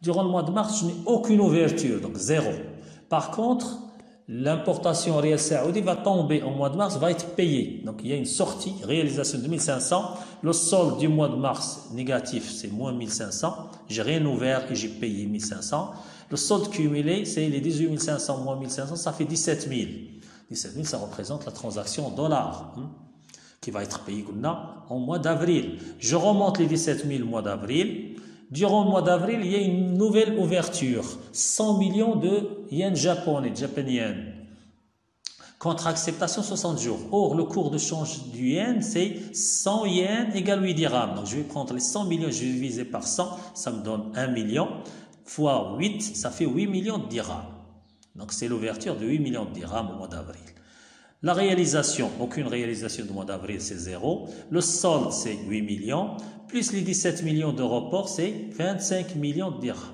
[SPEAKER 1] Durant le mois de mars, je n'ai aucune ouverture, donc zéro. Par contre, l'importation rial saoudi va tomber au mois de mars, va être payée. Donc il y a une sortie, réalisation de 1500. Le solde du mois de mars négatif, c'est moins 1500. J'ai rien ouvert et j'ai payé 1500. Le solde cumulé, c'est les 18 500 moins 1500, ça fait 17 000. 17 000, ça représente la transaction en dollars qui va être payée en mois d'avril. Je remonte les 17 000 au mois d'avril. Durant le mois d'avril, il y a une nouvelle ouverture. 100 millions de yens japonais, Japan yen. Contre acceptation 60 jours. Or, le cours de change du yen, c'est 100 yens égale 8 dirhams. Donc, je vais prendre les 100 millions, je vais diviser par 100, ça me donne 1 million. Fois 8, ça fait 8 millions de dirhams. Donc, c'est l'ouverture de 8 millions de dirhams au mois d'avril. La réalisation, aucune réalisation du mois d'avril, c'est 0. Le solde, c'est 8 millions. Plus les 17 millions de report, c'est 25 millions de dirhams.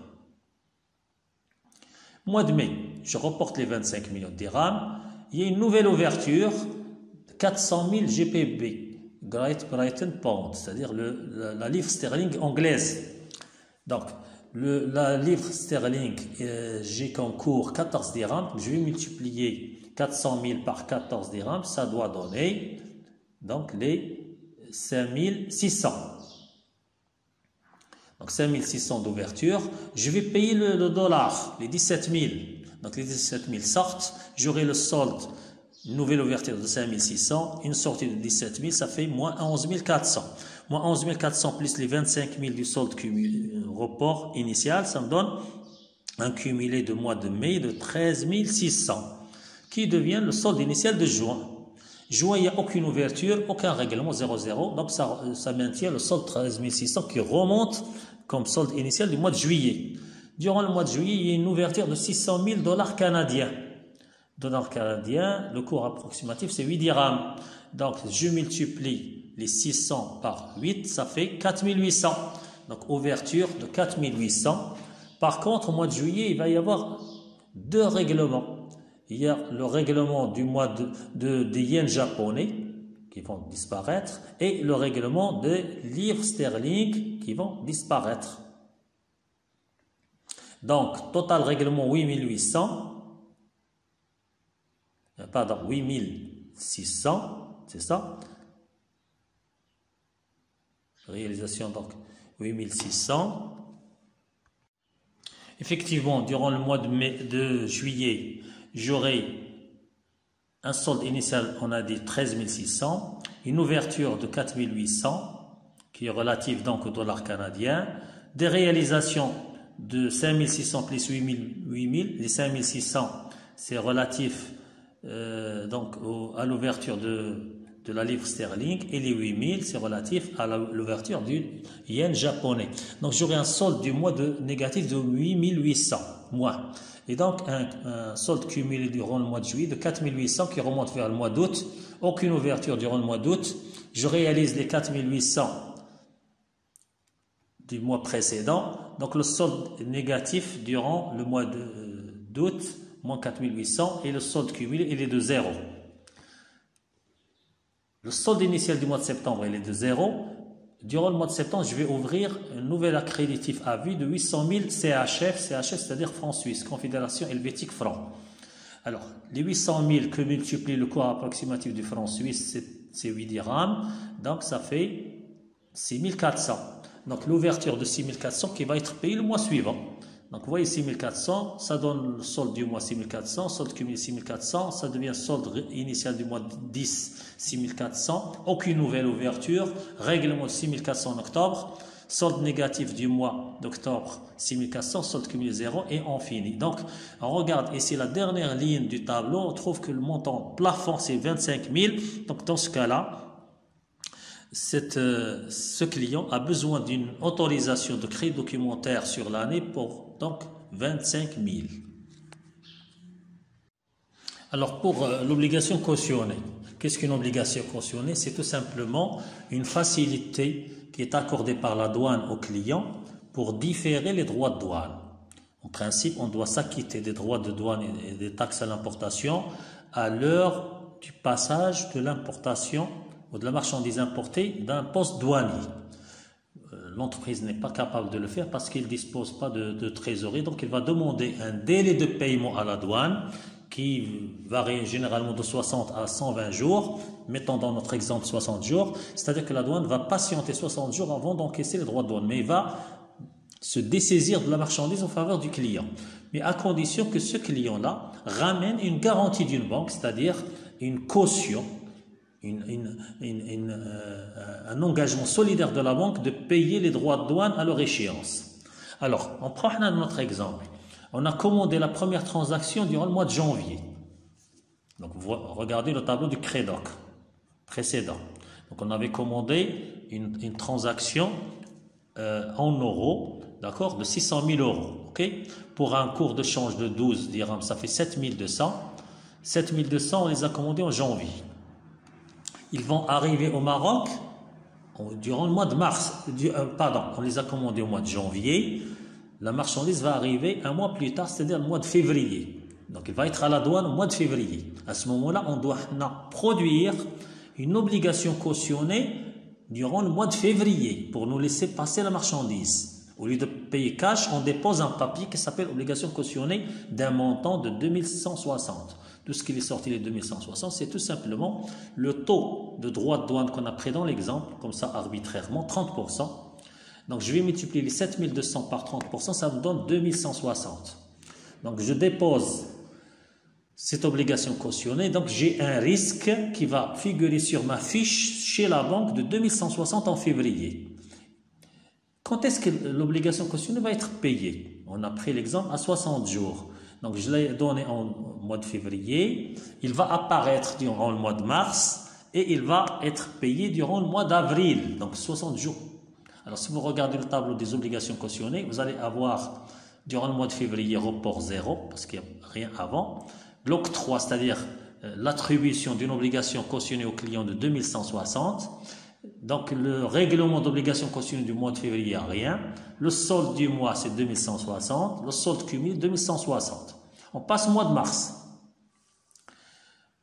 [SPEAKER 1] Mois de mai, je reporte les 25 millions de dirhams. Il y a une nouvelle ouverture, 400 000 GBP, Great Britain Pound, c'est-à-dire la livre sterling anglaise. Donc, la livre sterling, j'ai comme cours 14 dirhams. Je vais multiplier 400 000 par 14 dirhams, ça doit donner donc les 5600. Donc 5600 d'ouverture. Je vais payer le dollar, les 17 000. Donc les 17 000 sortent. J'aurai le solde, une nouvelle ouverture de 5600, une sortie de 17 000, ça fait moins 11 400. Moins 11 400 plus les 25 000 du solde report initial, ça me donne un cumulé de mois de mai de 13 600. Qui devient le solde initial de juin. Juin, il n'y a aucune ouverture, aucun règlement, 0,0. Donc, ça maintient le solde 13 600 qui remonte comme solde initial du mois de juillet. Durant le mois de juillet, il y a une ouverture de 600 000 dollars canadiens. Dollars canadiens, le cours approximatif, c'est 8 dirhams. Donc, je multiplie les 600 par 8, ça fait 4800. Donc, ouverture de 4800. Par contre, au mois de juillet, il va y avoir deux règlements. Il y a le règlement du mois des yens japonais qui vont disparaître et le règlement des livres sterling qui vont disparaître. Donc, total règlement 8600, c'est ça. Réalisation donc 8600. Effectivement, durant le mois de juillet, j'aurai un solde initial, on a dit 13 600, une ouverture de 4 800 qui est relative donc au dollar canadien, des réalisations de 5 600 plus 8 000, les 5 600 c'est relatif donc à l'ouverture de de la livre sterling et les 8000, c'est relatif à l'ouverture du yen japonais. Donc j'aurai un solde du mois négatif de 8800 moins. Et donc un solde cumulé durant le mois de juillet de 4800 qui remonte vers le mois d'août. Aucune ouverture durant le mois d'août. Je réalise les 4800 du mois précédent. Donc le solde négatif durant le mois d'août, moins 4800, et le solde cumulé, il est de 0. Le solde initial du mois de septembre, il est de 0. Durant le mois de septembre, je vais ouvrir un nouvel accréditif à vue de 800 000 CHF, c'est-à-dire francs suisses, Confédération helvétique franc. Alors, les 800 000 que multiplie le cours approximatif du franc suisse, c'est 8 dirhams, donc ça fait 6400. Donc l'ouverture de 6400 qui va être payée le mois suivant. Donc vous voyez 6400, ça donne le solde du mois 6400, solde cumulé 6400, ça devient solde initial du mois 10 6400, aucune nouvelle ouverture, règlement de 6400 en octobre, solde négatif du mois d'octobre 6400, solde cumulé 0 et on finit. Donc on regarde ici la dernière ligne du tableau, on trouve que le montant plafond c'est 25 000, donc dans ce cas-là, ce client a besoin d'une autorisation de crédit documentaire sur l'année pour donc 25 000. Alors pour l'obligation cautionnée, qu'est-ce qu'une obligation cautionnée? C'est tout simplement une facilité qui est accordée par la douane au client pour différer les droits de douane. En principe, on doit s'acquitter des droits de douane et des taxes à l'importation à l'heure du passage de l'importation ou de la marchandise importée d'un poste douanier. L'entreprise n'est pas capable de le faire parce qu'il ne dispose pas de trésorerie, donc il va demander un délai de paiement à la douane qui varie généralement de 60 à 120 jours, mettons dans notre exemple 60 jours, c'est-à-dire que la douane va patienter 60 jours avant d'encaisser les droits de douane, mais il va se dessaisir de la marchandise en faveur du client, mais à condition que ce client-là ramène une garantie d'une banque, c'est-à-dire une caution, un engagement solidaire de la banque de payer les droits de douane à leur échéance. Alors, on prend notre exemple. On a commandé la première transaction durant le mois de janvier. Donc, regardez le tableau du Crédoc précédent. Donc, on avait commandé une transaction en euros, d'accord, de 600 000 euros. Okay, pour un cours de change de 12 dirhams, ça fait 7200. 7200, on les a commandés en janvier. Ils vont arriver au Maroc durant le mois de mars. On les a commandés au mois de janvier. La marchandise va arriver un mois plus tard, c'est-à-dire le mois de février. Donc, il va être à la douane au mois de février. À ce moment-là, on doit produire une obligation cautionnée durant le mois de février pour nous laisser passer la marchandise. Au lieu de payer cash, on dépose un papier qui s'appelle obligation cautionnée d'un montant de 2160. Tout ce qui est sorti les 2160, c'est tout simplement le taux de droit de douane qu'on a pris dans l'exemple, comme ça arbitrairement, 30%. Donc je vais multiplier les 7200 par 30%, ça me donne 2160. Donc je dépose cette obligation cautionnée, donc j'ai un risque qui va figurer sur ma fiche chez la banque de 2160 en février. Quand est-ce que l'obligation cautionnée va être payée? On a pris l'exemple à 60 jours. Donc, je l'ai donné en mois de février. Il va apparaître durant le mois de mars et il va être payé durant le mois d'avril. Donc, 60 jours. Alors, si vous regardez le tableau des obligations cautionnées, vous allez avoir durant le mois de février report 0 parce qu'il n'y a rien avant. L'octroi, c'est-à-dire l'attribution d'une obligation cautionnée au client de 2160. Donc, le règlement d'obligation cautionnée du mois de février, il n'y a rien. Le solde du mois, c'est 2160. Le solde cumulé, 2160. On passe au mois de mars.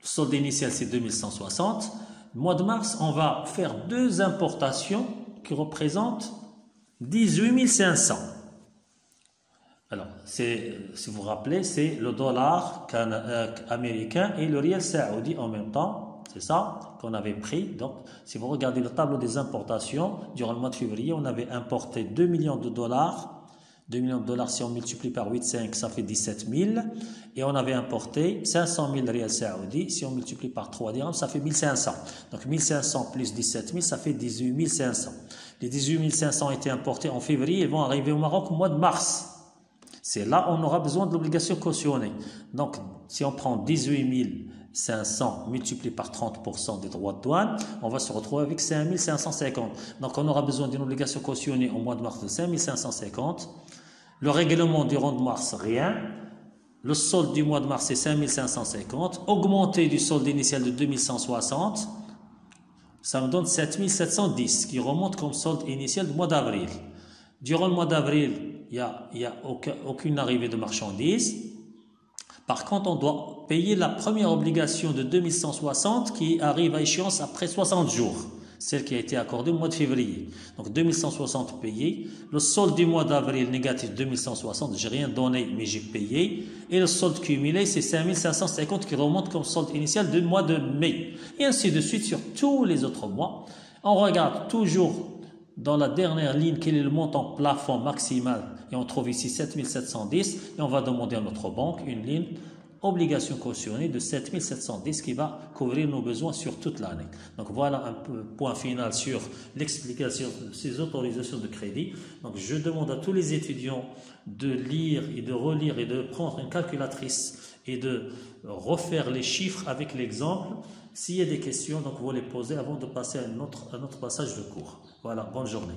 [SPEAKER 1] Le solde initial, c'est 2160. Le mois de mars, on va faire deux importations qui représentent 18 500. Alors, si vous vous rappelez, c'est le dollar américain et le rial saoudi en même temps. C'est ça qu'on avait pris. Donc, si vous regardez le tableau des importations, durant le mois de février, on avait importé 2 millions de dollars. 2 millions de dollars, si on multiplie par 8,5, ça fait 17 000. Et on avait importé 500 000 rials saoudis. Si on multiplie par 3 dirhams, ça fait 1500. Donc, 1500 plus 17 000, ça fait 18 500. Les 18 500 ont été importés en février. Ils vont arriver au Maroc au mois de mars. C'est là on aura besoin de l'obligation cautionnée. Donc, si on prend 18 000 500 multiplié par 30% des droits de douane, on va se retrouver avec 5550. Donc on aura besoin d'une obligation cautionnée au mois de mars de 5550. Le règlement du rang de mars, rien. Le solde du mois de mars, c'est 5550. Augmenté du solde initial de 2160, ça me donne 7710 qui remonte comme solde initial du mois d'avril. Durant le mois d'avril, il n'y a aucune arrivée de marchandises. Par contre, on doit payer la première obligation de 2160 qui arrive à échéance après 60 jours. Celle qui a été accordée au mois de février. Donc 2160 payés. Le solde du mois d'avril négatif 2160, j'ai rien donné mais j'ai payé. Et le solde cumulé c'est 5550 qui remonte comme solde initial du mois de mai. Et ainsi de suite sur tous les autres mois. On regarde toujours dans la dernière ligne quel est le montant plafond maximal. Et on trouve ici 7710 et on va demander à notre banque une ligne obligation cautionnée de 7710 qui va couvrir nos besoins sur toute l'année. Donc voilà un point final sur l'explication de ces autorisations de crédit. Donc je demande à tous les étudiants de lire et de relire et de prendre une calculatrice et de refaire les chiffres avec l'exemple. S'il y a des questions, donc vous les posez avant de passer à un autre passage de cours. Voilà, bonne journée.